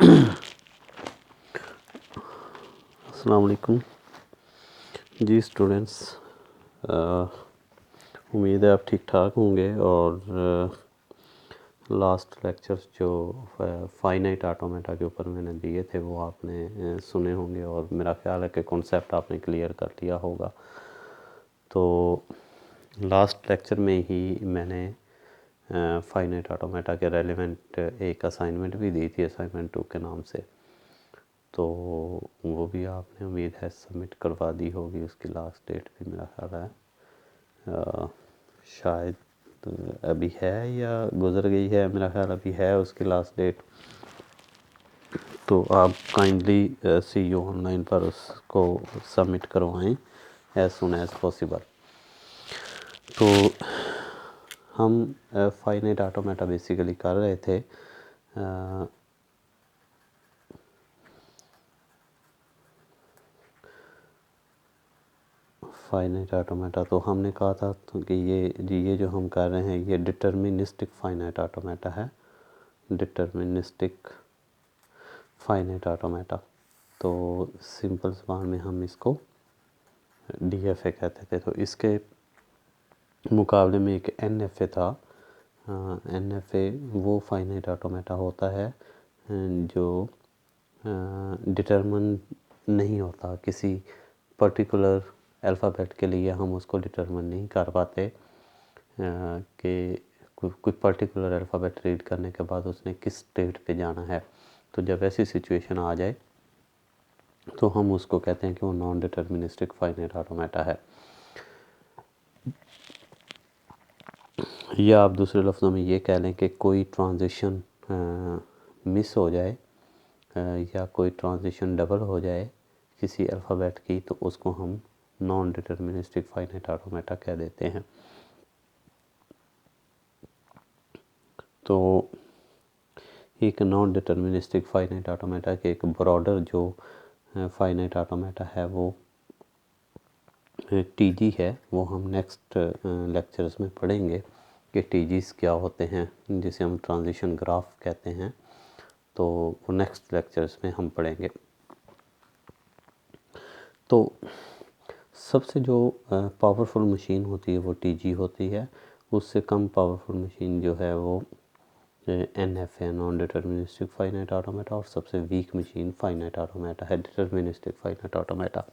अस्सलाम वालेकुम जी स्टूडेंट्स। उम्मीद है आप ठीक ठाक होंगे और लास्ट लेक्चर्स जो फाइनाइट ऑटोमेटा के ऊपर मैंने दिए थे वो आपने सुने होंगे और मेरा ख्याल है कि कॉन्सेप्ट आपने क्लियर कर लिया होगा। तो लास्ट लेक्चर में ही मैंने फाइनाइट ऑटोमेटा के रेलेवेंट एक असाइनमेंट भी दी थी, असाइनमेंट 2 के नाम से। तो वो भी आपने उम्मीद है सबमिट करवा दी होगी। उसकी लास्ट डेट भी मेरा ख्याल है शायद अभी है या गुज़र गई है, मेरा ख्याल अभी है उसकी लास्ट डेट। तो आप काइंडली CU ऑनलाइन पर उसको सबमिट करवाएं एज़ सुन एज़ पॉसिबल। तो हम फाइनाइट ऑटोमेटा बेसिकली कर रहे थे। फाइनाइट ऑटोमेटा तो हमने कहा था कि ये जो हम कर रहे हैं ये डिटर्मिनिस्टिक फाइनाइट ऑटोमेटा है। डिटर्मिनिस्टिक फाइनाइट ऑटोमेटा, तो सिंपल ज़बान में हम इसको DFA कहते थे। तो इसके मुकाबले में एक NFA था। NFA वो फाइनाइट ऑटोमेटा होता है जो डिटर्मिन नहीं होता। किसी पर्टिकुलर अल्फ़ाबेट के लिए हम उसको डिटर्मिन नहीं कर पाते कि कुछ पर्टिकुलर अल्फ़ाबेट रीड करने के बाद उसने किस स्टेट पे जाना है। तो जब ऐसी सिचुएशन आ जाए तो हम उसको कहते हैं कि वो नॉन डिटर्मिनिस्टिक फाइनाइट ऑटोमेटा है। या आप दूसरे लफ्ज़ों में ये कह लें कि कोई ट्रांजिशन मिस हो जाए या कोई ट्रांजिशन डबल हो जाए किसी अल्फ़ाबेट की, तो उसको हम नॉन डिटर्मिनिस्टिक फाइनाइट ऑटोमेटा कह देते हैं। तो एक नॉन डिटर्मिनिस्टिक फाइनाइट ऑटोमेटा के एक ब्रॉडर जो फाइनाइट ऑटोमेटा है वो TG है। वो हम नेक्स्ट लेक्चर्स में पढ़ेंगे कि TGs क्या होते हैं, जिसे हम ट्रांजिशन ग्राफ कहते हैं। तो वो नेक्स्ट लेक्चर्स में हम पढ़ेंगे। तो सबसे जो पावरफुल मशीन होती है वो TG होती है। उससे कम पावरफुल मशीन जो है वो NFA non deterministic finite automata, और सबसे वीक मशीन फाइनाइट ऑटोमेटा है, डिटर्मिनिस्टिक फाइनाइट ऑटोमेटा।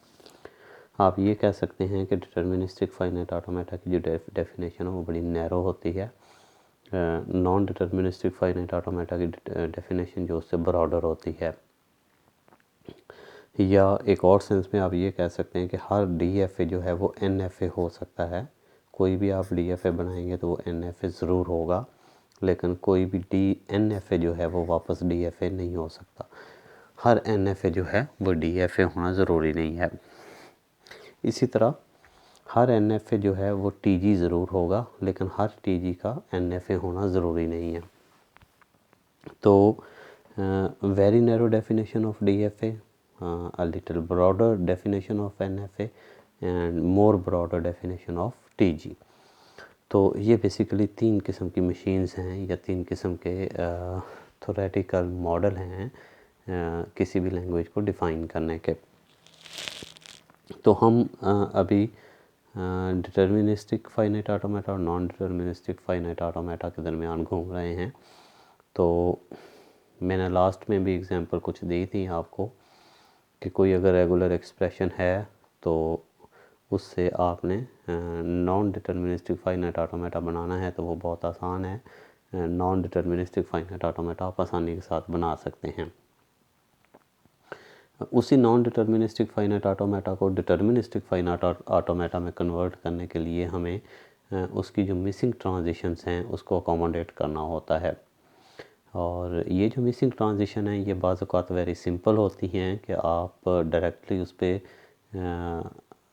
आप ये कह सकते हैं कि डिटर्मिनिस्टिक फाइनाइट ऑटोमेटा की जो डेफिनेशन है वो बड़ी नैरो होती है। नॉन डिटर्मिनिस्टिक फाइनाइट ऑटोमेटा की डेफिनेशन जो उससे ब्रॉडर होती है। या एक और सेंस में आप ये कह सकते हैं कि हर DFA जो है वो NFA हो सकता है। कोई भी आप DFA बनाएंगे तो वो NFA ज़रूर होगा, लेकिन कोई भी NFA जो है वो वापस DFA नहीं हो सकता। हर NFA जो है वो DFA होना ज़रूरी नहीं है। इसी तरह हर NFA जो है वो TG ज़रूर होगा, लेकिन हर TG का NFA होना ज़रूरी नहीं है। तो very narrow definition of DFA, a little broader definition of NFA and more broader definition of TG। तो ये बेसिकली 3 किस्म की मशीन्स हैं या 3 किस्म के थ्योरेटिकल मॉडल हैं किसी भी लैंग्वेज को डिफ़ाइन करने के। तो हम अभी डिटर्मिनिस्टिक फाइनाइट ऑटोमेटा और नॉन डिटर्मिनिस्टिक फाइनाइट ऑटोमेटा के दरमियान घूम रहे हैं। तो मैंने लास्ट में भी एग्जांपल कुछ दी थी आपको कि कोई अगर रेगुलर एक्सप्रेशन है तो उससे आपने नॉन डिटर्मिनिस्टिक फाइनाइट ऑटोमेटा बनाना है तो वो बहुत आसान है। नॉन डिटर्मिनिस्टिक फाइनाइट ऑटोमेटा आप आसानी के साथ बना सकते हैं। उसी नॉन डिटर्मिनिस्टिक फाइनाइट ऑटोमेटा को डिटर्मिनिस्टिक फाइनाइट ऑटोमेटा में कन्वर्ट करने के लिए हमें उसकी जो मिसिंग ट्रांजिशंस हैं उसको अकोमोडेट करना होता है। और ये जो मिसिंग ट्रांजिशन है ये बाज़ औक़ात वेरी सिंपल होती हैं कि आप डायरेक्टली उस पर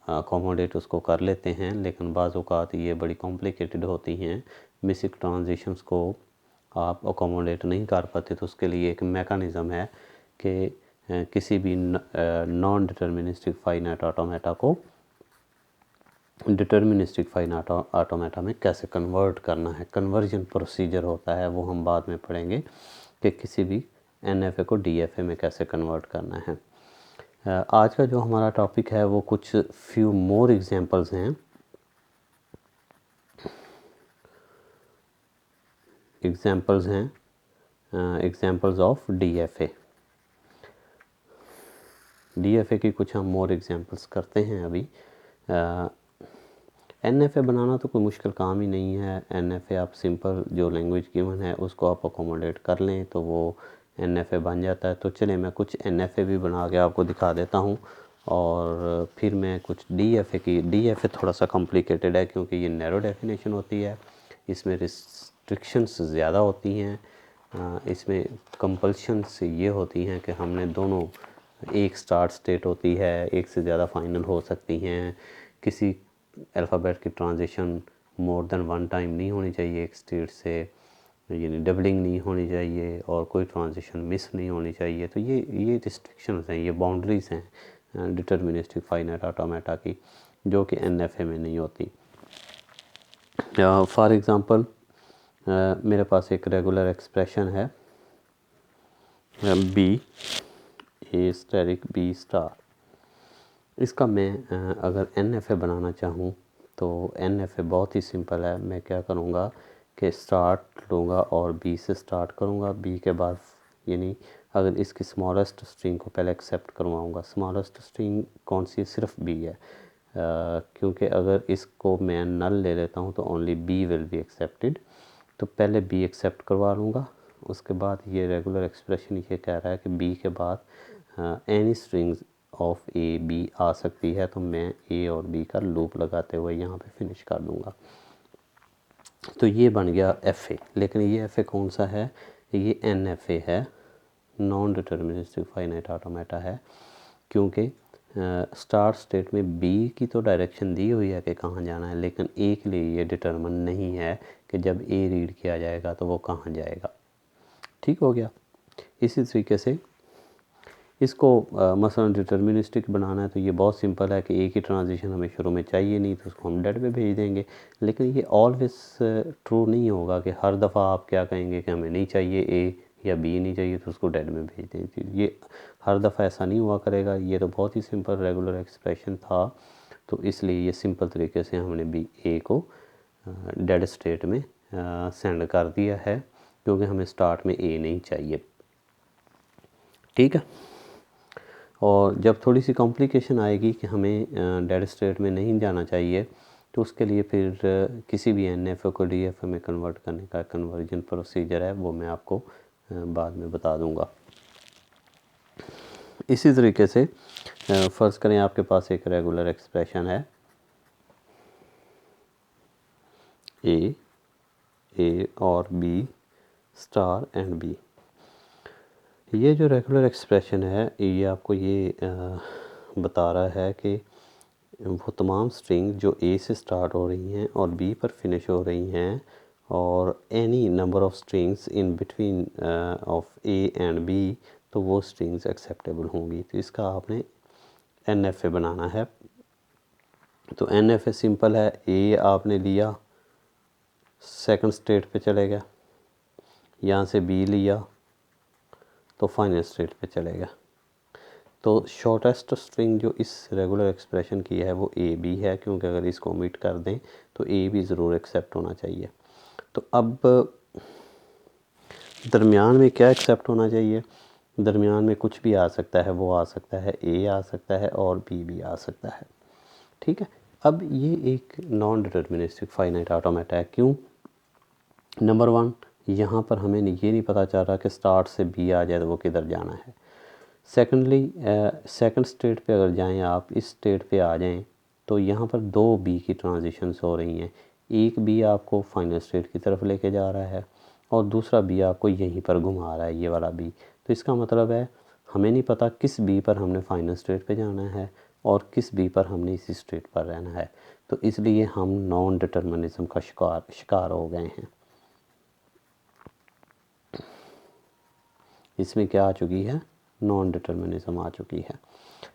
अकोमोडेट उसको कर लेते हैं, लेकिन बाज़ औक़ात ये बड़ी कॉम्प्लिकेटेड होती हैं। मिसिंग ट्रांजिशंस को आप अकोमोडेट नहीं कर पाते, तो उसके लिए एक मेकनिज़म है कि किसी भी नॉन डिटर्मिनिस्टिक फाइनाइट ऑटोमेटा को डिटर्मिनिस्टिक फाइनाइट ऑटोमेटा में कैसे कन्वर्ट करना है। कन्वर्जन प्रोसीजर होता है, वो हम बाद में पढ़ेंगे कि किसी भी NFA को DFA में कैसे कन्वर्ट करना है। आज का जो हमारा टॉपिक है वो कुछ फ्यू मोर एग्जांपल्स हैं। एग्जांपल्स ऑफ DFA की कुछ हम मोर एग्जांपल्स करते हैं अभी। NFA बनाना तो कोई मुश्किल काम ही नहीं है। NFA आप सिंपल जो लैंग्वेज गिवन है उसको आप अकोमोडेट कर लें तो वो NFA बन जाता है। तो चलिए मैं कुछ NFA भी बना के आपको दिखा देता हूँ और फिर मैं कुछ DFA थोड़ा सा कॉम्प्लिकेटेड है क्योंकि ये नैरो डेफिनेशन होती है, इसमें रिस्ट्रिक्शंस ज़्यादा होती हैं, इसमें कंपल्शंस ये होती हैं कि हमने दोनों, एक स्टार्ट स्टेट होती है, एक से ज़्यादा फाइनल हो सकती हैं, किसी अल्फ़ाबेट की transition more than one time नहीं होनी चाहिए एक स्टेट से, यानी डबलिंग नहीं होनी चाहिए और कोई ट्रांजिशन मिस नहीं होनी चाहिए। तो ये रिस्ट्रिक्शंस हैं, ये बाउंड्रीज़ हैं डिटर्मिनिस्टिक फाइनाइट ऑटोमेटा की, जो कि NFA में नहीं होती। फॉर एग्ज़ाम्पल मेरे पास एक रेगुलर एक्सप्रेशन है B स्टेरिक B स्टार। इसका मैं अगर NFA बनाना चाहूँ तो NFA बहुत ही सिंपल है। मैं क्या करूँगा कि स्टार्ट लूँगा और B से स्टार्ट करूँगा, B के बाद यानी अगर इसकी स्मॉलेस्ट स्ट्रिंग को पहले एक्सेप्ट करवाऊँगा। स्मॉलेस्ट स्ट्रिंग कौन सी है? सिर्फ B है, क्योंकि अगर इसको मैं नल ले लेता हूँ तो only B will be accepted. तो पहले B एक्सेप्ट करवा लूँगा, उसके बाद ये रेगुलर एक्सप्रेशन ये कह रहा है कि B के बाद any strings of A B आ सकती है, तो मैं A और B का लूप लगाते हुए यहाँ पे फिनिश कर दूँगा। तो ये बन गया FA। लेकिन ये FA कौन सा है? ये NFA है, नॉन डिटर्मिनिस्टिक फाइनाइट ऑटोमेटा है, क्योंकि स्टार्ट स्टेट में B की तो डायरेक्शन दी हुई है कि कहाँ जाना है, लेकिन A के लिए ये डिटर्मिन नहीं है कि जब A रीड किया जाएगा तो वो कहाँ जाएगा। ठीक हो गया। इसी तरीके से इसको मसलन डिटर्मिनिस्टिक बनाना है तो ये बहुत सिंपल है कि A की ट्रांजिशन हमें शुरू में चाहिए नहीं तो उसको हम डेड पे भेज देंगे। लेकिन ये ऑलवेज ट्रू नहीं होगा कि हर दफ़ा आप क्या कहेंगे कि हमें नहीं चाहिए A या B नहीं चाहिए तो उसको डेड में भेज दें। ये हर दफ़ा ऐसा नहीं हुआ करेगा। ये तो बहुत ही सिंपल रेगुलर एक्सप्रेशन था, तो इसलिए ये सिंपल तरीके से हमने A को डेड स्टेट में सेंड कर दिया है, क्योंकि हमें स्टार्ट में A नहीं चाहिए। ठीक है। और जब थोड़ी सी कॉम्प्लिकेशन आएगी कि हमें डेड स्टेट में नहीं जाना चाहिए, तो उसके लिए फिर किसी भी NFA को DFA में कन्वर्ट करने का कन्वर्जन प्रोसीजर है, वो मैं आपको बाद में बता दूंगा। इसी तरीके से फ़र्ज़ करें आपके पास एक रेगुलर एक्सप्रेशन है A और B स्टार एंड B। ये जो रेगुलर एक्सप्रेशन है ये आपको ये बता रहा है कि वो तमाम स्ट्रिंग जो A से स्टार्ट हो रही हैं और B पर फिनिश हो रही हैं और any number of strings in between of A and B, तो वो स्ट्रिंग्स एक्सेप्टेबल होंगी। तो इसका आपने NFA बनाना है। तो NFA सिंपल है, A आपने लिया, सेकंड स्टेट पे चले गया, यहाँ से B लिया तो फाइनल स्टेट पे चलेगा। तो शॉर्टेस्ट स्ट्रिंग जो इस रेगुलर एक्सप्रेशन की है वो AB है, क्योंकि अगर इसको ओमिट कर दें तो A भी ज़रूर एक्सेप्ट होना चाहिए। तो अब दरमियान में क्या एक्सेप्ट होना चाहिए? दरमियान में कुछ भी आ सकता है, वो आ सकता है A आ सकता है और B भी आ सकता है। ठीक है। अब ये एक नॉन डिटर्मिनिस्टिक फाइनाइट ऑटोमेटा है। क्यों? नंबर 1, यहाँ पर हमें ये नहीं पता चल रहा कि स्टार्ट से B आ जाए तो वो किधर जाना है। सेकेंडली सेकंड स्टेट पे अगर जाएं आप, इस स्टेट पे आ जाएं तो यहाँ पर 2 B की ट्रांजिशंस हो रही हैं। एक B आपको फाइनल स्टेट की तरफ लेके जा रहा है और दूसरा B आपको यहीं पर घुमा रहा है, ये वाला B। तो इसका मतलब है हमें नहीं पता किस B पर हमने फाइनल स्टेट पे जाना है और किस B पर हमने इसी स्टेट पर रहना है। तो इसलिए हम नॉन डिटर्मिनिज्म का शिकार हो गए हैं। इसमें क्या आ चुकी है? नॉन डिटर्मिनिज्म आ चुकी है।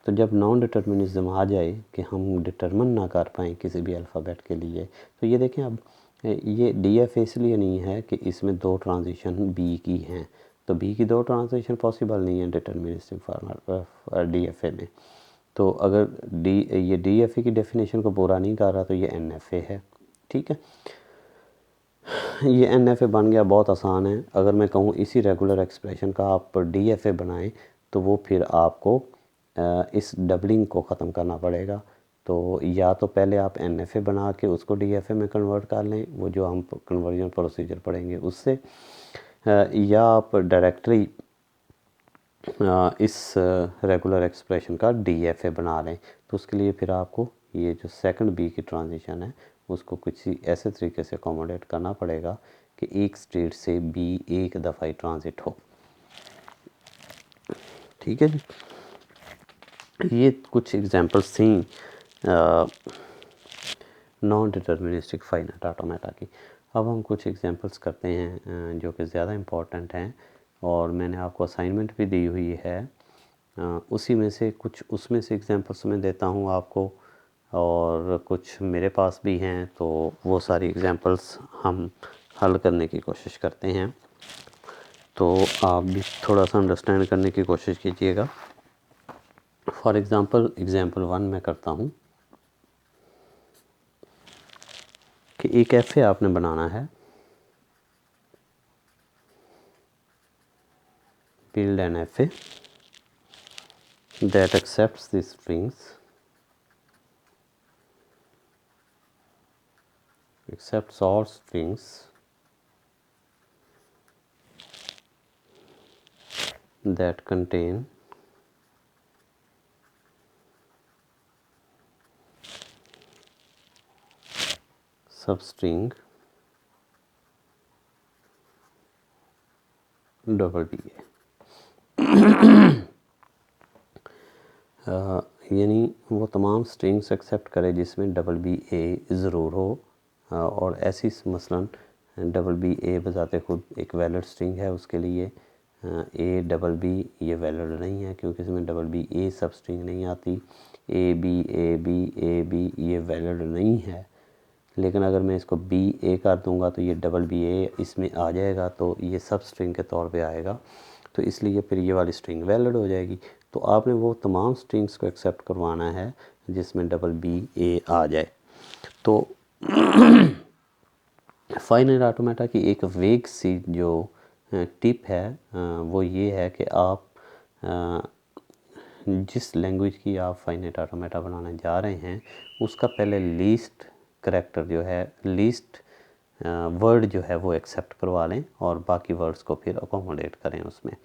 तो जब नॉन डिटर्मिनिज्म आ जाए कि हम डिटर्मिन ना कर पाएँ किसी भी अल्फ़ाबेट के लिए, तो ये देखें अब ये DFA इसलिए नहीं है कि इसमें 2 ट्रांजिशन B की हैं, तो बी की 2 ट्रांजिशन पॉसिबल नहीं है डिटर्मिनिस्टिक फार्मूला DFA में। तो अगर ये DFA की डेफिनेशन को पूरा नहीं कर रहा तो ये NFA है। ठीक है, ये NFA बन गया, बहुत आसान है। अगर मैं कहूँ इसी रेगुलर एक्सप्रेशन का आप DFA बनाएं तो वो फिर आपको इस डबलिंग को ख़त्म करना पड़ेगा। तो या तो पहले आप NFA बना के उसको DFA में कन्वर्ट कर लें, वो जो हम कन्वर्जन प्रोसीजर पढ़ेंगे उससे, या आप डायरेक्टली इस रेगुलर एक्सप्रेशन का DFA बना लें। तो उसके लिए फिर आपको ये जो सेकंड बी की ट्रांजिशन है उसको कुछ ऐसे तरीके से अकोमोडेट करना पड़ेगा कि एक स्टेट से बी एक दफ़ा ही ट्रांजिट हो। ठीक है जी, ये कुछ एग्जांपल्स थी नॉन डिटर्मिनिस्टिक फाइनाइट ऑटोमेटा की। अब हम कुछ एग्जांपल्स करते हैं जो कि ज़्यादा इम्पोर्टेंट हैं और मैंने आपको असाइनमेंट भी दी हुई है। उसी में से कुछ उसमें से एग्जांपल्स मैं देता हूँ आपको, और कुछ मेरे पास भी हैं, तो वो सारी एग्जांपल्स हम हल करने की कोशिश करते हैं। तो आप भी थोड़ा सा अंडरस्टैंड करने की कोशिश कीजिएगा। फॉर एग्ज़ाम्पल एग्ज़ाम्पल 1 मैं करता हूँ कि एक FA आपने बनाना है। build an FA that accepts the strings, accepts all strings that contain substring BA। यानी वो तमाम स्ट्रिंग्स एक्सेप्ट करे जिसमें BA ज़रूर हो, और ऐसी मसलन BA बजाते खुद एक वैलिड स्ट्रिंग है, उसके लिए ABB ये वैलिड नहीं है क्योंकि इसमें BA सब स्ट्रिंग नहीं आती। AB ये वैलिड नहीं है। लेकिन अगर मैं इसको BA कर दूंगा तो ये BA इसमें आ जाएगा, तो ये सब स्ट्रिंग के तौर पे आएगा, तो इसलिए फिर ये वाली स्ट्रिंग वैलिड हो जाएगी। तो आपने वो तमाम स्ट्रिंग्स को एक्सेप्ट करवाना है जिसमें BA आ जाए। तो फाइनाइट ऑटोमेटा की एक वेग सी जो टिप है वो ये है कि आप जिस लैंग्वेज की आप फाइनाइट ऑटोमेटा बनाने जा रहे हैं उसका पहले लीस्ट करैक्टर जो है, लीस्ट वर्ड जो है वो एक्सेप्ट करवा लें और बाकी वर्ड्स को फिर अकोमोडेट करें उसमें।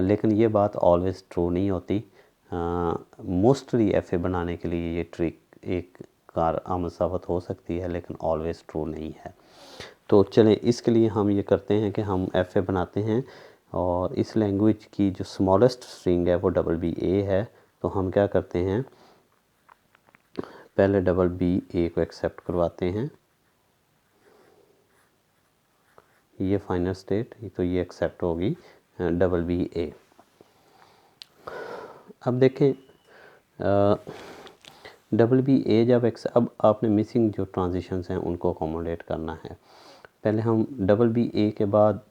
लेकिन ये बात ऑलवेज़ ट्रू नहीं होती। मोस्टली FA बनाने के लिए ये ट्रिक एक कार आमद साबित हो सकती है, लेकिन ऑलवेज़ ट्रू नहीं है। तो चलें, इसके लिए हम ये करते हैं कि हम FA बनाते हैं और इस लैंग्वेज की जो स्मॉलेस्ट स्ट्रिंग है वो BA है। तो हम क्या करते हैं, पहले BA को एक्सेप्ट करवाते हैं, ये फाइनल स्टेट, तो ये एक्सेप्ट होगी BA। अब देखें BA जब अब आपने मिसिंग जो ट्रांजिशंस हैं उनको अकोमोडेट करना है। पहले हम BA के बाद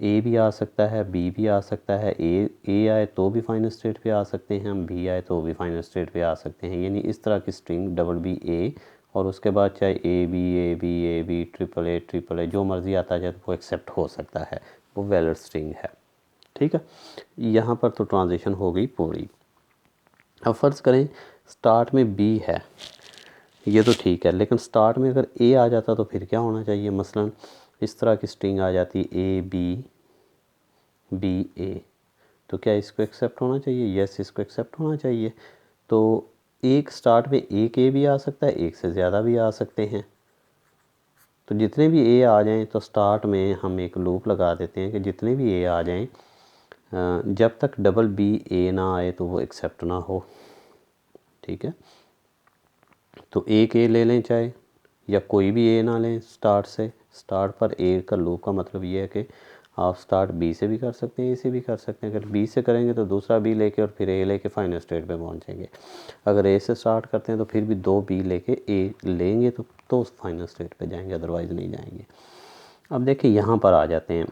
A भी आ सकता है, B भी आ सकता है। A आए तो भी फाइनल स्टेट पे आ सकते हैं, हम B आए तो भी फाइनल स्टेट पे आ सकते हैं। यानी इस तरह की स्ट्रिंग BA और उसके बाद चाहे AB ट्रिपल ए जो मर्ज़ी आता है वो एक्सेप्ट हो सकता है, वो वैलिड स्ट्रिंग है। ठीक है, यहाँ पर तो ट्रांजिशन हो गई पूरी। अब फ़र्ज़ करें स्टार्ट में B है, ये तो ठीक है, लेकिन स्टार्ट में अगर A आ जाता तो फिर क्या होना चाहिए। मसलन इस तरह की स्ट्रिंग आ जाती ABBA, तो क्या इसको एक्सेप्ट होना चाहिए? यस, इसको एक्सेप्ट होना चाहिए। तो एक स्टार्ट में एक A भी आ सकता है, एक से ज़्यादा भी आ सकते हैं। तो जितने भी A आ जाएं तो स्टार्ट में हम एक लूप लगा देते हैं कि जितने भी A आ जाएं, जब तक BA ना आए तो वो एक्सेप्ट ना हो। ठीक है, तो एक A ले लें चाहे, या कोई भी A ना लें स्टार्ट से। स्टार्ट पर A का लूप का मतलब ये है कि आप स्टार्ट B से भी कर सकते हैं, A से भी कर सकते हैं। अगर B से करेंगे तो दूसरा B लेके और फिर A लेके फाइनल स्टेट पे पहुंचेंगे। अगर A से स्टार्ट करते हैं तो फिर भी 2 B लेके A लेंगे तो फाइनल स्टेट पे जाएंगे, अदरवाइज़ नहीं जाएंगे। अब देखिए यहाँ पर आ जाते हैं,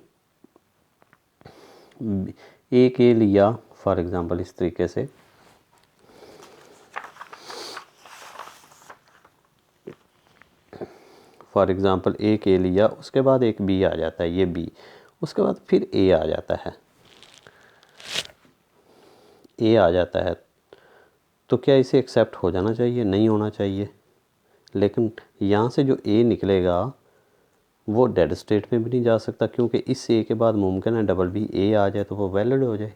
एक ए लिया फॉर एग्ज़ाम्पल इस तरीके से, फॉर एग्ज़ाम्पल एक ए लिया, उसके बाद एक बी आ जाता है, ये बी, उसके बाद फिर ए आ जाता है, ए आ जाता है, तो क्या इसे एक्सेप्ट हो जाना चाहिए? नहीं होना चाहिए। लेकिन यहाँ से जो ए निकलेगा वो डेड स्टेट में भी नहीं जा सकता, क्योंकि इस ए के बाद मुमकिन है डबल बी ए आ जाए तो वो वैलिड हो जाए।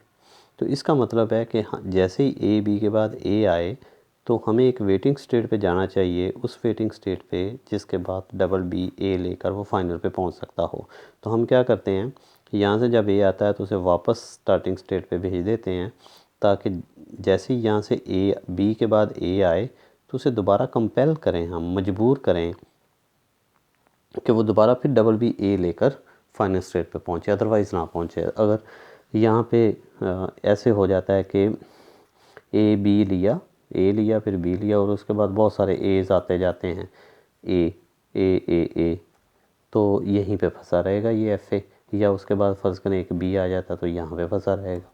तो इसका मतलब है कि हाँ, जैसे ही ए बी के बाद ए आए तो हमें एक वेटिंग स्टेट पे जाना चाहिए, उस वेटिंग स्टेट पे जिसके बाद डबल बी ए लेकर वो फाइनल पे पहुंच सकता हो। तो हम क्या करते हैं, यहाँ से जब ए आता है तो उसे वापस स्टार्टिंग स्टेट पे भेज देते हैं, ताकि जैसे ही यहाँ से ए बी के बाद ए आए तो उसे दोबारा कंपेल करें, हम मजबूर करें कि वो दोबारा फिर डबल बी ए लेकर फाइनल स्टेट पे पहुँचे, अदरवाइज़ ना पहुँचे। अगर यहाँ पे ऐसे हो जाता है कि ए बी लिया, ए लिया फिर बी लिया और उसके बाद बहुत सारे एज़ आते जाते हैं, ए ए ए ए, तो यहीं पे फंसा रहेगा ये एफ ए। या उसके बाद फ़र्ज़ करें एक बी आ जाता तो यहाँ पे फंसा रहेगा,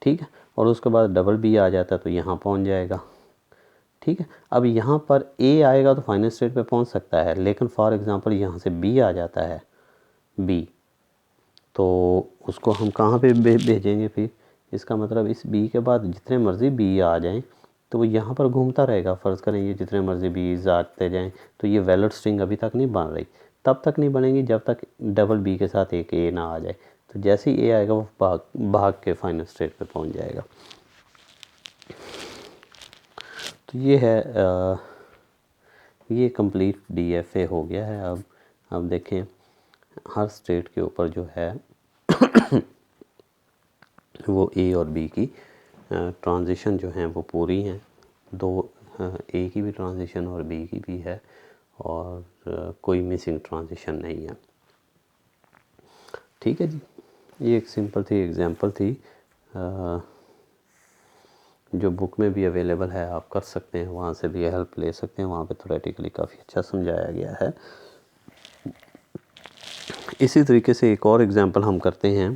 ठीक है, और उसके बाद डबल बी आ जाता तो यहाँ पहुँच जाएगा, ठीक है। अब यहाँ पर ए आएगा तो फाइनल स्टेट पे पहुँच सकता है, लेकिन फॉर एग्ज़ाम्पल यहाँ से बी आ जाता है, बी, तो उसको हम कहाँ पे भेजेंगे फिर? इसका मतलब इस बी के बाद जितने मर्ज़ी बी आ जाएं तो वो यहाँ पर घूमता रहेगा। फ़र्ज़ करें ये जितने मर्ज़ी बीज आते जाएं तो ये वैलिड स्ट्रिंग अभी तक नहीं बन रही, तब तक नहीं बनेगी जब तक डबल बी के साथ एक ए ना आ जाए। तो जैसे ही ए आएगा वो भाग के फाइनल स्टेट पे पहुँच जाएगा। तो ये है ये कंप्लीट डीएफए हो गया है। अब देखें हर स्टेट के ऊपर जो है वो ए और बी की ट्रांजिशन जो हैं वो पूरी हैं, दो ए की भी ट्रांजिशन और बी की भी है, और कोई मिसिंग ट्रांजिशन नहीं है, ठीक है जी। ये एक सिंपल थी एग्जांपल थी, जो बुक में भी अवेलेबल है, आप कर सकते हैं, वहाँ से भी हेल्प ले सकते हैं, वहाँ पे थोरेटिकली काफ़ी अच्छा समझाया गया है। इसी तरीके से एक और एग्जांपल हम करते हैं,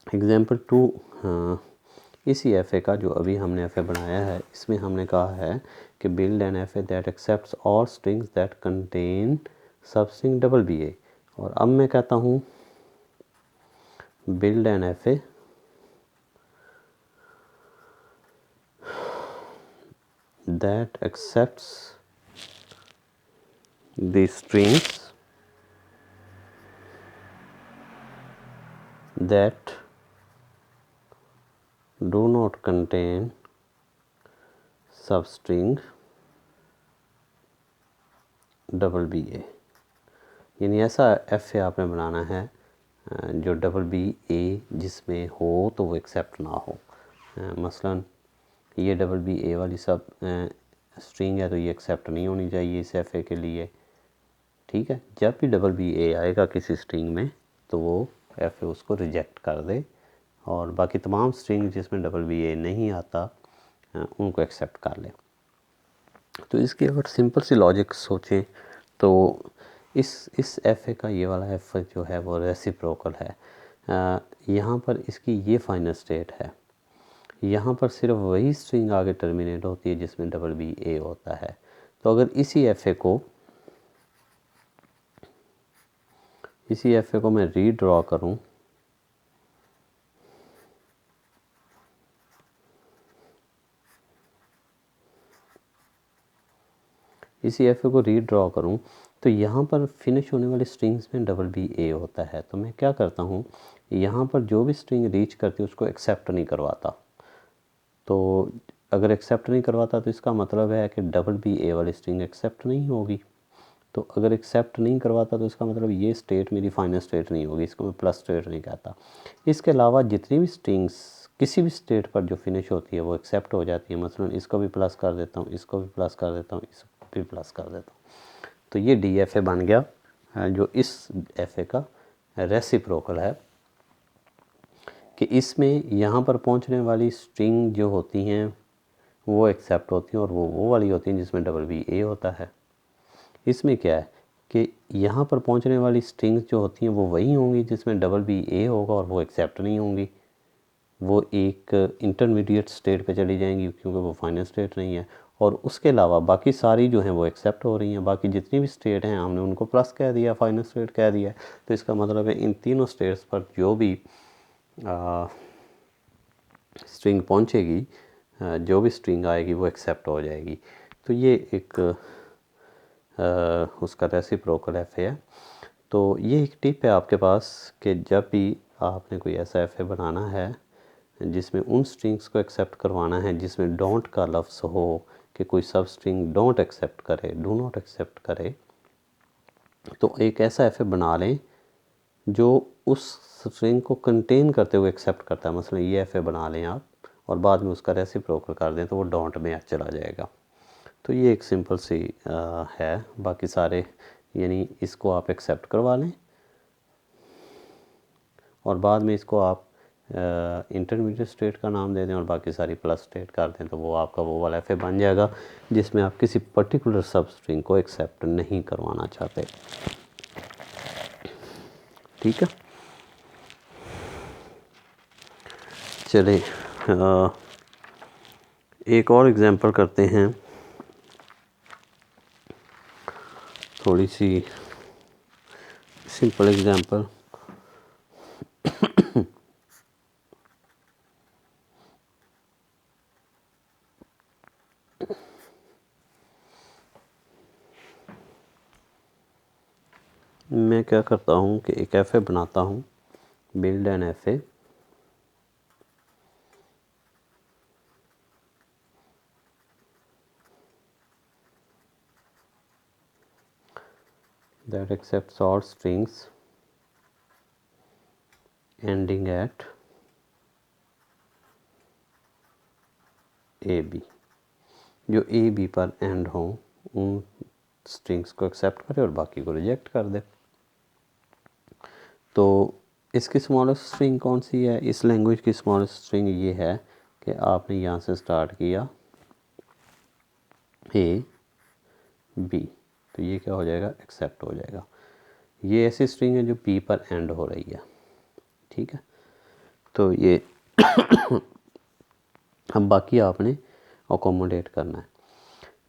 एग्जांपल 2। इसी एफ़ए का जो अभी हमने एफ़ए बनाया है, इसमें हमने कहा है कि build an FA that accepts all strings that contain substring double B A. और अब मैं कहता हूँ build an FA that accepts the strings that do not contain substring double B A. यानी ऐसा एफ ए आपने बनाना है जो डबल बी ए जिसमें हो तो वो एक्सेप्ट ना हो। मसलन ये डबल बी ए वाली सब स्ट्रिंग है तो ये एक्सेप्ट नहीं होनी चाहिए इस एफ ए के लिए, ठीक है। जब भी डबल बी ए आएगा किसी स्ट्रिंग में तो वो एफ ए उसको रिजेक्ट कर दे, और बाकी तमाम स्ट्रिंग जिसमें डबल बी ए नहीं आता उनको एक्सेप्ट कर ले। तो इसकी अगर सिंपल सी लॉजिक सोचें तो इस एफ ए का ये वाला एफ जो है वो रेसिप्रोकल है। यहाँ पर इसकी ये फाइनल स्टेट है, यहाँ पर सिर्फ वही स्ट्रिंग आगे टर्मिनेट होती है जिसमें डबल बी ए होता है। तो अगर इसी एफ ए को मैं रीड्रॉ करूँ, इसी एफ ए को रीड्रॉ करूँ तो यहाँ पर फिनिश होने वाली स्ट्रिंग्स में डबल बी ए होता है। तो मैं क्या करता हूँ, यहाँ पर जो भी स्ट्रिंग रीच करती है उसको एक्सेप्ट नहीं करवाता। तो अगर एक्सेप्ट नहीं करवाता तो इसका मतलब है कि डबल बी ए वाली स्ट्रिंग एक्सेप्ट नहीं होगी। तो अगर एक्सेप्ट नहीं करवाता तो इसका मतलब ये स्टेट मेरी फाइनल स्टेट नहीं होगी, इसको मैं प्लस स्टेट नहीं कहता। इसके अलावा जितनी भी स्ट्रिंग्स किसी भी स्टेट पर जो फिनिश होती है वो एक्सेप्ट हो जाती है। मसलन इसको भी प्लस कर देता हूँ, इसको भी प्लस कर देता हूँ, इसको भी प्लस कर देता हूँ। तो ये डी एफ ए बन गया जो इस एफ ए का रेसिप्रोकल है, कि इसमें यहाँ पर पहुँचने वाली स्ट्रिंग जो होती हैं वो एक्सेप्ट होती हैं और वो वाली होती हैं जिसमें डबल बी ए होता है। इसमें क्या है यहाँ पर पहुँचने वाली स्ट्रिंग्स जो होती हैं वो वही होंगी जिसमें डबल बी ए होगा और वो एक्सेप्ट नहीं होंगी, वो एक इंटरमीडिएट स्टेट पे चली जाएंगी क्योंकि वो फाइनल स्टेट नहीं है। और उसके अलावा बाकी सारी जो हैं वो एक्सेप्ट हो रही हैं, बाकी जितनी भी स्टेट हैं हमने उनको प्लस कह दिया, फाइनल स्टेट कह दिया। तो इसका मतलब है इन तीनों स्टेट्स पर जो भी स्ट्रिंग पहुंचेगी, जो भी स्ट्रिंग आएगी वो एक्सेप्ट हो जाएगी। तो ये एक उसका रेसिप्रोकल एफ है। तो ये एक टिप है आपके पास कि जब भी आपने कोई ऐसा एफ बनाना है जिसमें उन स्ट्रिंग्स को एक्सेप्ट करवाना है जिसमें डोंट का लफ्ज़ हो, कि कोई सब स्ट्रिंग डोंट एक्सेप्ट करे, डू नॉट एक्सेप्ट करे, तो एक ऐसा एफ बना लें जो उस स्ट्रिंग को कंटेन करते हुए एक्सेप्ट करता है। मसलन ये एफ बना लें आप और बाद में उसका रेसिप्रोकल कर दें तो वो डोंट में चला जाएगा। तो ये एक सिंपल सी है। बाकी सारे यानी इसको आप एक्सेप्ट करवा लें और बाद में इसको आप इंटरमीडिएट स्टेट का नाम दे दें और बाकी सारी प्लस स्टेट कर दें, तो वो आपका वो वाला एफ बन जाएगा जिसमें आप किसी पर्टिकुलर सब स्ट्रिंग को एक्सेप्ट नहीं करवाना चाहते। ठीक है, चले एक और एग्जांपल करते हैं, थोड़ी सी सिंपल एग्जांपल। मैं क्या करता हूँ कि एक एफ बनाता हूँ, build an F that accepts all strings ending at A B, जो ए बी पर एंड हो उन स्ट्रिंग्स को एक्सेप्ट करे और बाकी को रिजेक्ट कर दे। तो इसकी स्मॉलेस्ट स्ट्रिंग कौन सी है? इस लैंग्वेज की स्मॉलेस्ट स्ट्रिंग ये है कि आपने यहाँ से स्टार्ट किया ए बी, तो ये क्या हो जाएगा? एक्सेप्ट हो जाएगा। ये ऐसी स्ट्रिंग है जो पी पर एंड हो रही है। ठीक है, तो ये अब बाकी आपने अकोमोडेट करना है।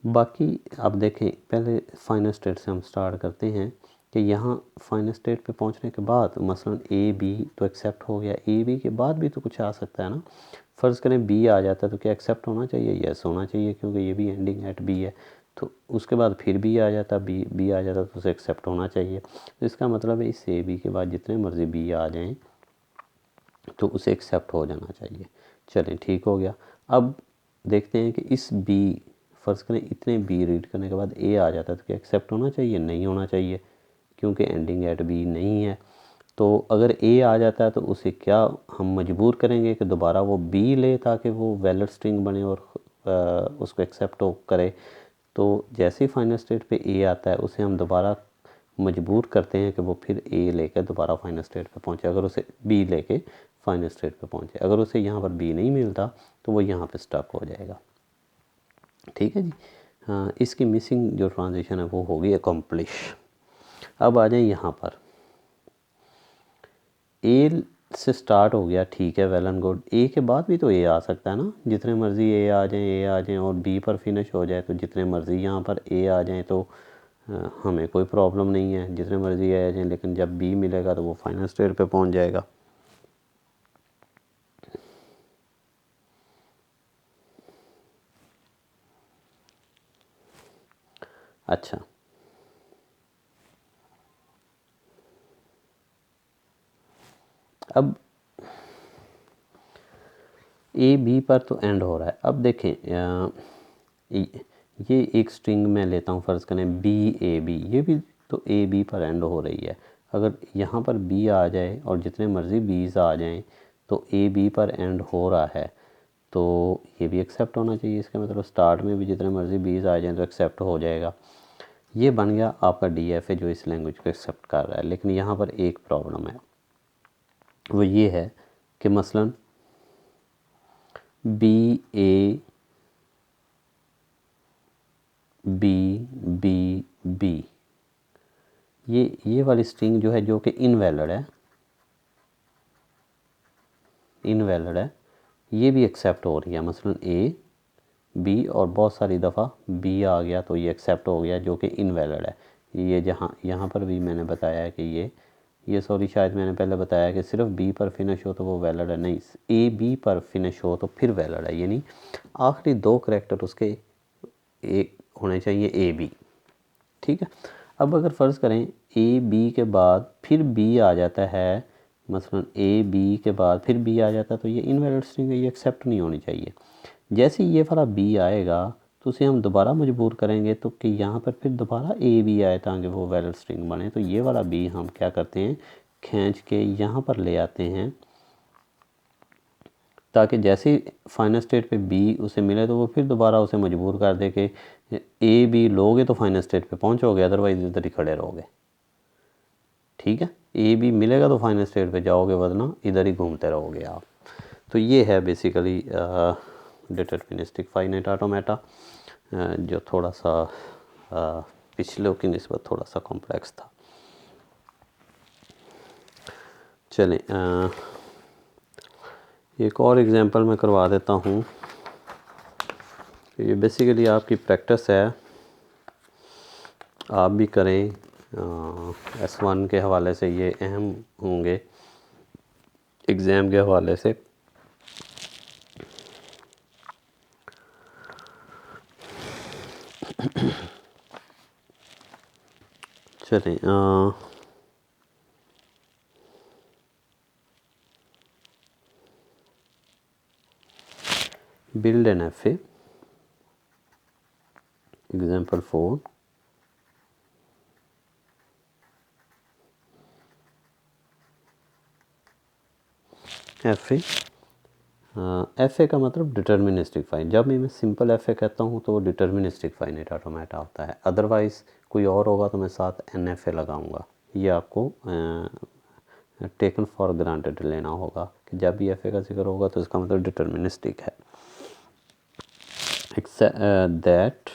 बाकी आप देखें, पहले फाइनल स्टेट से हम स्टार्ट करते हैं कि यहाँ फाइनल स्टेट पे पहुँचने के बाद मसलन ए बी तो एक्सेप्ट हो गया, ए बी के बाद भी तो कुछ आ सकता है ना। फ़र्ज़ करें बी आ जाता है तो क्या एक्सेप्ट होना चाहिए? यस होना चाहिए, क्योंकि ये भी एंडिंग एट बी है। तो उसके बाद फिर बी आ जाता, बी आ जाता तो उसे एक्सेप्ट होना चाहिए। तो इसका मतलब है इस ए बी के बाद जितने मर्ज़ी बी आ जाएँ तो उसे एक्सेप्ट हो जाना चाहिए। चलें, ठीक हो गया। अब देखते हैं कि इस बी, फ़र्ज़ करें इतने बी रीड करने के बाद ए आ जाता है तो क्या एक्सेप्ट होना चाहिए? नहीं होना चाहिए, क्योंकि एंडिंग एट बी नहीं है। तो अगर ए आ जाता है तो उसे क्या हम मजबूर करेंगे कि दोबारा वो बी ले ताकि वो वैलिड स्ट्रिंग बने और उसको एक्सेप्ट करे। तो जैसे ही फाइनल स्टेट पे ए आता है उसे हम दोबारा मजबूर करते हैं कि वो फिर ए लेकर दोबारा फाइनल स्टेट पे पहुंचे, अगर उसे बी लेके फाइनल स्टेट पे पहुंचे। अगर उसे यहाँ पर बी नहीं मिलता तो वो यहाँ पे स्टक हो जाएगा। ठीक है जी। हाँ, इसकी मिसिंग जो ट्रांजिशन है वो होगी अकम्प्लिश। अब आ जाए यहाँ पर, ए से स्टार्ट हो गया, ठीक है, वेल एंड गुड। ए के बाद भी तो ए आ सकता है ना, जितने मर्ज़ी ए आ जाएं, और बी पर फिनिश हो जाए तो जितने मर्ज़ी यहाँ पर ए आ जाएं तो हमें कोई प्रॉब्लम नहीं है, जितने मर्ज़ी आ जाएं। लेकिन जब बी मिलेगा तो वो फाइनल स्टेट पे पहुँच जाएगा। अच्छा, अब ए बी पर तो एंड हो रहा है। अब देखें, ये एक स्ट्रिंग मैं लेता हूँ, फ़र्ज़ करें बी ए बी, ये भी तो ए बी पर एंड हो रही है। अगर यहाँ पर बी आ जाए और जितने मर्ज़ी बीज आ जाएं तो ए बी पर एंड हो रहा है, तो ये भी एक्सेप्ट होना चाहिए। इसका मतलब स्टार्ट में भी जितने मर्ज़ी बीज आ जाएं तो एक्सेप्ट हो जाएगा। ये बन गया आपका डी एफ ए जो इस लैंग्वेज को एक्सेप्ट कर रहा है। लेकिन यहाँ पर एक प्रॉब्लम है, वो ये है कि मसलन B A B B B, ये वाली स्ट्रिंग जो है जो कि इनवैलिड है, ये भी एक्सेप्ट हो रही है। मसलन ए बी और बहुत सारी दफ़ा बी आ गया तो ये एक्सेप्ट हो गया जो कि इनवैलिड है। ये यहाँ पर भी मैंने बताया है कि ये सॉरी शायद मैंने पहले बताया कि सिर्फ बी पर फिनिश हो तो वो वैलिड है, नहीं, ए बी पर फिनिश हो तो फिर वैलिड है। यानी आखिरी 2 करैक्टर उसके एक होने चाहिए ए बी। ठीक है। अब अगर फ़र्ज़ करें ए बी के बाद फिर बी आ जाता है, मसलन ए बी के बाद फिर बी आ जाता है, तो ये इनवैलिड स्ट्रिंग है, ये एक्सेप्ट नहीं होनी चाहिए। जैसे ये वाला बी आएगा तो उसे हम दोबारा मजबूर करेंगे तो कि यहाँ पर फिर दोबारा ए बी आए ताकि वो वैलिड स्ट्रिंग बने। तो ये वाला बी हम क्या करते हैं, खींच के यहाँ पर ले आते हैं ताकि जैसे फाइनल स्टेट पे बी उसे मिले तो वो फिर दोबारा उसे मजबूर कर दे कि ए बी लोगे तो फाइनल स्टेट पे पहुँचोगे, अदरवाइज़ इधर ही खड़े रहोगे। ठीक है, ए बी मिलेगा तो फाइनल स्टेट पे जाओगे, वरना इधर ही घूमते रहोगे आप। तो ये है बेसिकली डिटरमिनिस्टिक फाइनाइट ऑटोमेटा, जो थोड़ा सा पिछले की निस्बत थोड़ा सा कॉम्प्लेक्स था। चलें एक और एग्जांपल मैं करवा देता हूँ। ये बेसिकली आपकी प्रैक्टिस है, आप भी करें। S1 के हवाले से ये अहम होंगे, एग्ज़ाम के हवाले से। चलें build an FA, example 4. FA का मतलब डिटर्मिनिस्टिक फाइन। जब मैं सिंपल FA कहता हूँ तो वो डिटर्मिनिस्टिक फाइनाइट ऑटोमेटा होता है। अदरवाइज़ कोई और होगा तो मैं साथ NFA लगाऊंगा। ये आपको टेकन फॉर ग्रांटेड लेना होगा कि जब भी FA का जिक्र होगा तो इसका मतलब डिटर्मिनिस्टिक है। That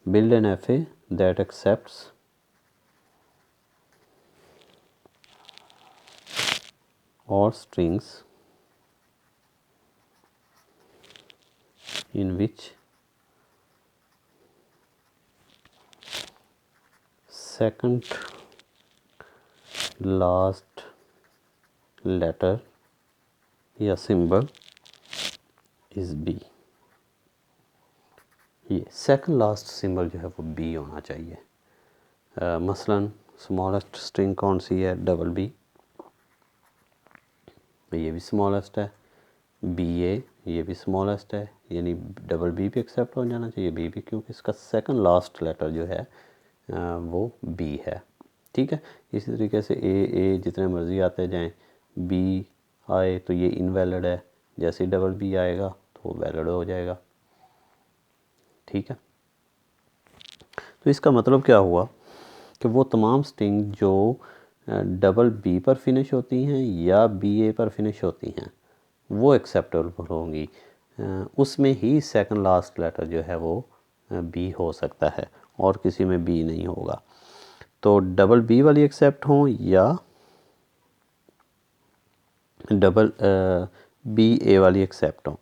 build an FA that accepts all strings in which second last letter या सिंबल इज़ B। ये सेकंड लास्ट सिंबल जो है वो B होना चाहिए। मसलन स्मॉलेस्ट स्ट्रिंग कौन सी है, डबल B, ये भी स्मॉलेस्ट है। BA ये भी स्मॉलेस्ट है, यानी डबल B भी एक्सेप्ट हो जाना चाहिए, B भी, क्योंकि इसका सेकंड लास्ट लेटर जो है वो B है। ठीक है। इसी तरीके से A जितने मर्ज़ी आते जाएं, B आए तो ये इनवैलिड है, जैसे डबल B आएगा तो वो वैलिड हो जाएगा। ठीक है। तो इसका मतलब क्या हुआ कि वो तमाम स्ट्रिंग जो डबल B पर फिनिश होती हैं या BA पर फिनिश होती हैं वो एक्सेप्टेबल होंगी। उसमें ही सेकंड लास्ट लेटर जो है वो B हो सकता है और किसी में B नहीं होगा। तो डबल B वाली एक्सेप्ट हों या डबल BA वाली एक्सेप्ट हों।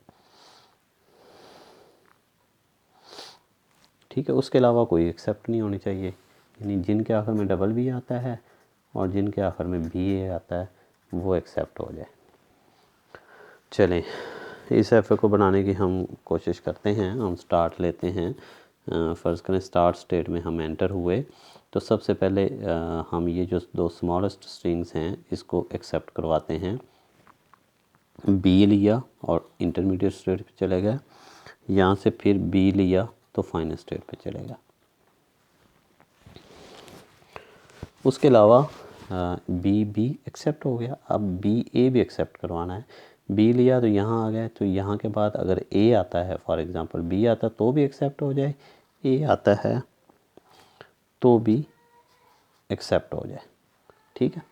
ठीक है, उसके अलावा कोई एक्सेप्ट नहीं होनी चाहिए। यानी जिनके आखिर में डबल B आता है और जिनके आखिर में BA आता है वो एक्सेप्ट हो जाए। चलें इस FA को बनाने की हम कोशिश करते हैं। हम स्टार्ट लेते हैं। फ़र्ज़ करें स्टार्ट स्टेट में हम एंटर हुए तो सबसे पहले हम ये जो 2 स्मॉलेस्ट स्ट्रिंग्स हैं इसको एक्सेप्ट करवाते हैं। B लिया और इंटरमीडिएट स्टेट पे चले गए, यहाँ से फिर B लिया तो फाइनल स्टेट पे चलेगा। उसके अलावा B भी एक्सेप्ट हो गया, अब BA भी एक्सेप्ट करवाना है। B लिया तो यहाँ आ गया, तो यहाँ के बाद अगर A आता है, फॉर एग्ज़ाम्पल B आता तो भी एक्सेप्ट हो जाए, A आता है तो भी एक्सेप्ट हो जाए। ठीक है,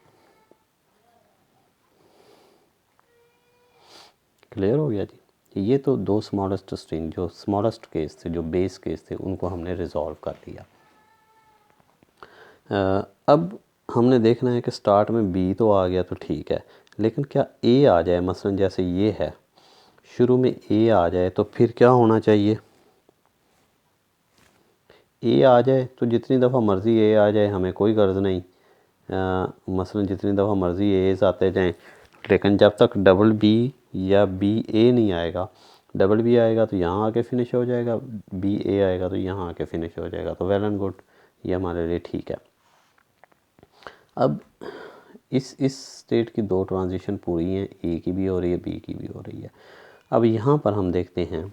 क्लियर हो गया जी। ये तो 2 स्मॉलेस्ट स्ट्रिंग जो स्मॉलेस्ट केस थे, जो बेस केस थे, उनको हमने रिजॉल्व कर लिया। अब हमने देखना है कि स्टार्ट में बी तो आ गया तो ठीक है, लेकिन क्या ए आ जाए, मसलन जैसे ये है, शुरू में ए आ जाए तो फिर क्या होना चाहिए? ए आ जाए तो जितनी दफ़ा मर्ज़ी ए आ जाए, हमें कोई गर्ज नहीं, मसलन जितनी दफ़ा मर्ज़ी एज़ आते जाएं, लेकिन जब तक डबल बी या बी ए नहीं आएगा, डबल बी आएगा तो यहाँ आके फिनिश हो जाएगा, बी ए आएगा तो यहाँ आके फिनिश हो जाएगा, तो वेल एंड गुड, ये हमारे लिए ठीक है। अब इस स्टेट की दो ट्रांजिशन पूरी हैं, ए की भी हो रही है, बी की भी हो रही है। अब यहाँ पर हम देखते हैं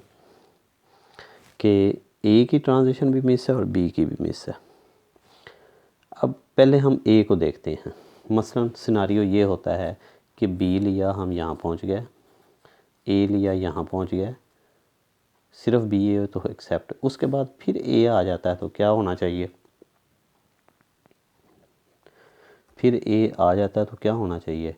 कि ए की ट्रांजिशन भी मिस है और बी की भी मिस है। अब पहले हम ए को देखते हैं। मसलन सिनारियो ये होता है कि बी लिया, हम यहाँ पहुँच गए, ए लिया, यहाँ पहुँच गए, सिर्फ बी ए तो एक्सेप्ट, उसके बाद फिर ए आ जाता है तो क्या होना चाहिए? फिर ए आ जाता है तो क्या होना चाहिए?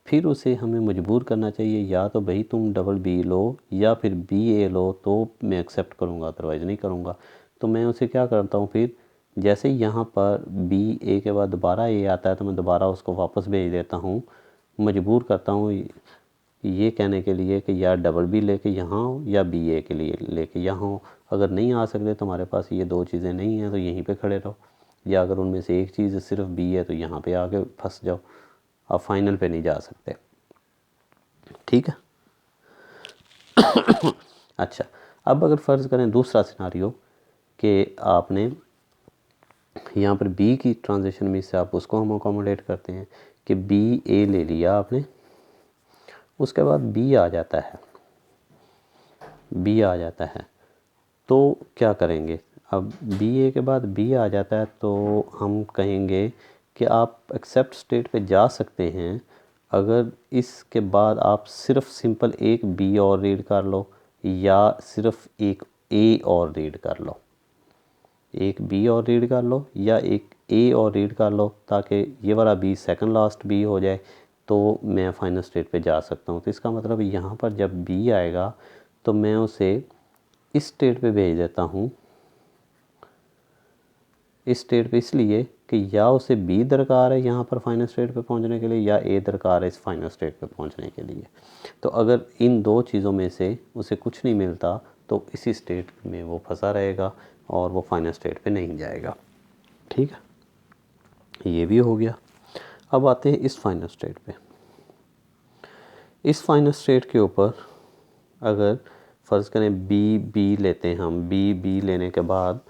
फिर उसे हमें मजबूर करना चाहिए, या तो भाई तुम डबल बी लो या फिर बी ए लो तो मैं एक्सेप्ट करूँगा, अदरवाइज़ नहीं करूँगा। तो मैं उसे क्या करता हूँ, फिर जैसे यहाँ पर बी ए के बाद दोबारा ए आता है तो मैं दोबारा उसको वापस भेज देता हूँ, मजबूर करता हूँ ये कहने के लिए कि या डबल बी लेके यहाँ हो या बी ए के लिए लेके यहाँ हो। अगर नहीं आ सकते, तुम्हारे पास ये दो चीज़ें नहीं हैं तो यहीं पे खड़े रहो, या अगर उनमें से एक चीज़ सिर्फ बी है तो यहाँ पे आके फंस जाओ, आप फाइनल पे नहीं जा सकते। ठीक है। अच्छा, अब अगर फ़र्ज़ करें दूसरा सिनारियो कि आपने यहाँ पर बी की ट्रांजिशन में से आप उसको हम अकोमोडेट करते हैं कि बी ए ले लिया आपने, उसके बाद बी आ जाता है, बी आ जाता है तो क्या करेंगे? अब बी ए के बाद बी आ जाता है तो हम कहेंगे कि आप एक्सेप्ट स्टेट पे जा सकते हैं अगर इसके बाद आप सिर्फ सिंपल एक बी और रीड कर लो या सिर्फ एक ए और रीड कर लो, एक बी और रीड कर लो या एक ए और रीड कर लो, ताकि ये वाला बी सेकंड लास्ट बी हो जाए तो मैं फाइनल स्टेट पे जा सकता हूँ। तो इसका मतलब यहाँ पर जब बी आएगा तो मैं उसे इस स्टेट पे भेज देता हूँ, इस स्टेट पे इसलिए कि या उसे बी दरकार है यहाँ पर फाइनल स्टेट पे पहुँचने के लिए या ए दरकार है इस फाइनल स्टेट पे पहुँचने के लिए। तो अगर इन दो चीज़ों में से उसे कुछ नहीं मिलता तो इसी स्टेट में वो फंसा रहेगा और वो फाइनल स्टेट पे नहीं जाएगा। ठीक है, ये भी हो गया। अब आते हैं इस फाइनल स्टेट पे। इस फाइनल स्टेट के ऊपर अगर फ़र्ज़ करें बी लेते हैं हम, बी लेने के बाद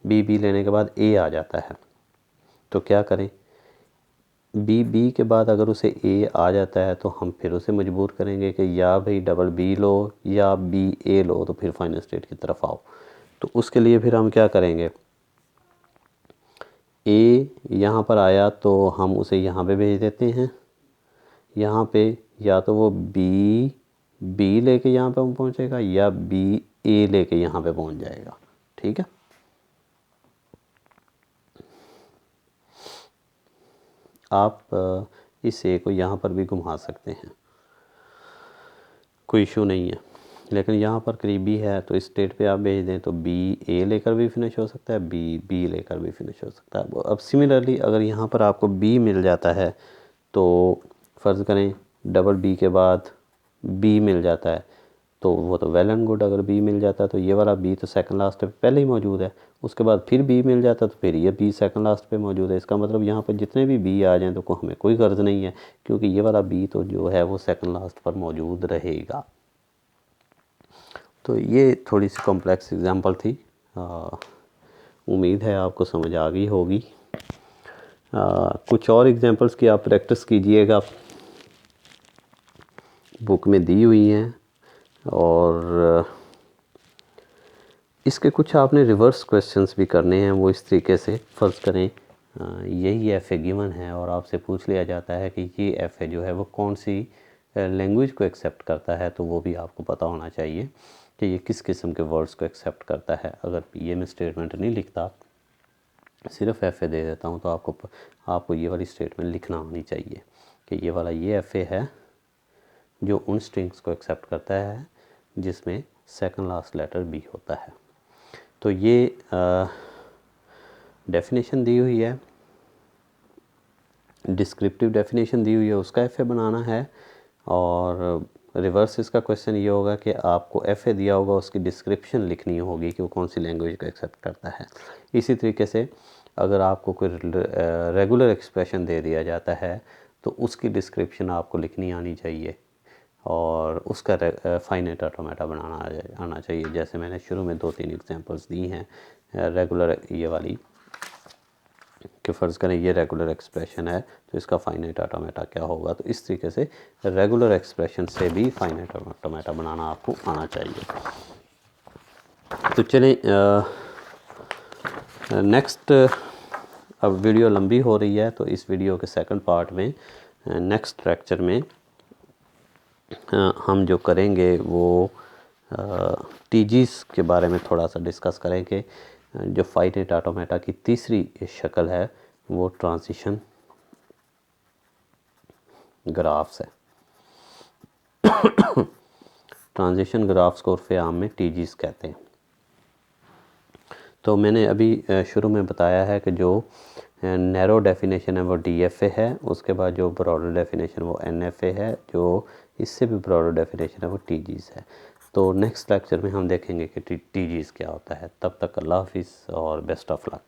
बी लेने के बाद ए आ जाता है तो क्या करें? बी के बाद अगर उसे ए आ जाता है तो हम फिर उसे मजबूर करेंगे कि या भाई डबल बी लो या बी ए लो तो फिर फाइनल स्टेट की तरफ आओ। तो उसके लिए फिर हम क्या करेंगे? ए यहाँ पर आया तो हम उसे यहाँ पे भेज देते हैं, यहाँ पे या तो वो बी लेके यहाँ पे पहुँचेगा या बी ए लेके यहाँ पे पहुँच जाएगा। ठीक है, आप इस ए को यहाँ पर भी घुमा सकते हैं, कोई इशू नहीं है, लेकिन यहाँ पर करीबी है तो इस स्टेट पे आप भेज दें तो बी ए लेकर भी फिनिश हो सकता है, बी लेकर भी फिनिश हो सकता है। अब सिमिलरली अगर यहाँ पर आपको बी मिल जाता है तो फ़र्ज़ करें डबल बी के बाद बी मिल जाता है तो वो तो वेल एंड गुड, अगर बी मिल जाता है तो ये वाला बी तो सेकंड लास्ट पे पहले ही मौजूद है, उसके बाद फिर बी मिल जाता है तो फिर ये बी सेकंड लास्ट पे मौजूद है। इसका मतलब यहाँ पर जितने भी बी आ जाएँ तो हमें कोई गर्ज नहीं है, क्योंकि ये वाला बी तो जो है वो सेकंड लास्ट पर मौजूद रहेगा। तो ये थोड़ी सी कॉम्प्लेक्स एग्जांपल थी, उम्मीद है आपको समझ आ गई होगी। कुछ और एग्जांपल्स की आप प्रैक्टिस कीजिएगा, बुक में दी हुई हैं, और इसके कुछ आपने रिवर्स क्वेश्चंस भी करने हैं। वो इस तरीके से, फ़र्ज़ करें यही एफ ए गिवन है और आपसे पूछ लिया जाता है कि ये एफ ए जो है वो कौन सी लैंग्वेज को एक्सेप्ट करता है, तो वो भी आपको पता होना चाहिए कि ये किस किस्म के वर्ड्स को एक्सेप्ट करता है। अगर ये मैं स्टेटमेंट नहीं लिखता, सिर्फ एफ ए दे देता हूँ, तो आपको ये वाली स्टेटमेंट लिखना होनी चाहिए कि ये वाला ये एफ ए है जो उन स्ट्रिंग्स को एक्सेप्ट करता है जिसमें सेकंड लास्ट लेटर बी होता है। तो ये डेफिनेशन दी हुई है, डिस्क्रिप्टिव डेफिनेशन दी हुई है, उसका एफ ए बनाना है। और रिवर्स इसका क्वेश्चन ये होगा कि आपको एफ ए दिया होगा, उसकी डिस्क्रिप्शन लिखनी होगी कि वो कौन सी लैंग्वेज को एक्सेप्ट करता है। इसी तरीके से अगर आपको कोई रेगुलर एक्सप्रेशन दे दिया जाता है तो उसकी डिस्क्रिप्शन आपको लिखनी आनी चाहिए और उसका फाइनाइट ऑटोमेटा बनाना आना चाहिए। जैसे मैंने शुरू में 2-3 एग्जांपल्स दी हैं रेगुलर ये वाली, कि फ़र्ज़ करें ये रेगुलर एक्सप्रेशन है तो इसका फाइनाइट ऑटोमेटा क्या होगा। तो इस तरीके से रेगुलर एक्सप्रेशन से भी फाइनाइट ऑटोमेटा बनाना आपको आना चाहिए। तो चलें नेक्स्ट, अब वीडियो लंबी हो रही है तो इस वीडियो के सेकंड पार्ट में नेक्स्ट लेक्चर में हम जो करेंगे वो टीजीज़ के बारे में थोड़ा सा डिस्कस करेंगे। जो फाइनाइट ऑटोमेटा की तीसरी शक्ल है वो ट्रांजिशन ग्राफ्स है। ट्रांजिशन ग्राफ्स को उर्फ़े आम में टीजीज़ कहते हैं। तो मैंने अभी शुरू में बताया है कि जो नैरो डेफिनेशन है वो डीएफए है, उसके बाद जो ब्रॉडर डेफिनेशन वो एनएफए है, जो इससे भी ब्रॉडर डेफिनेशन है वो टीजीज़ है। तो नेक्स्ट लेक्चर में हम देखेंगे कि टीजीज़ क्या होता है। तब तक अल्लाह हाफिज़ और बेस्ट ऑफ लक।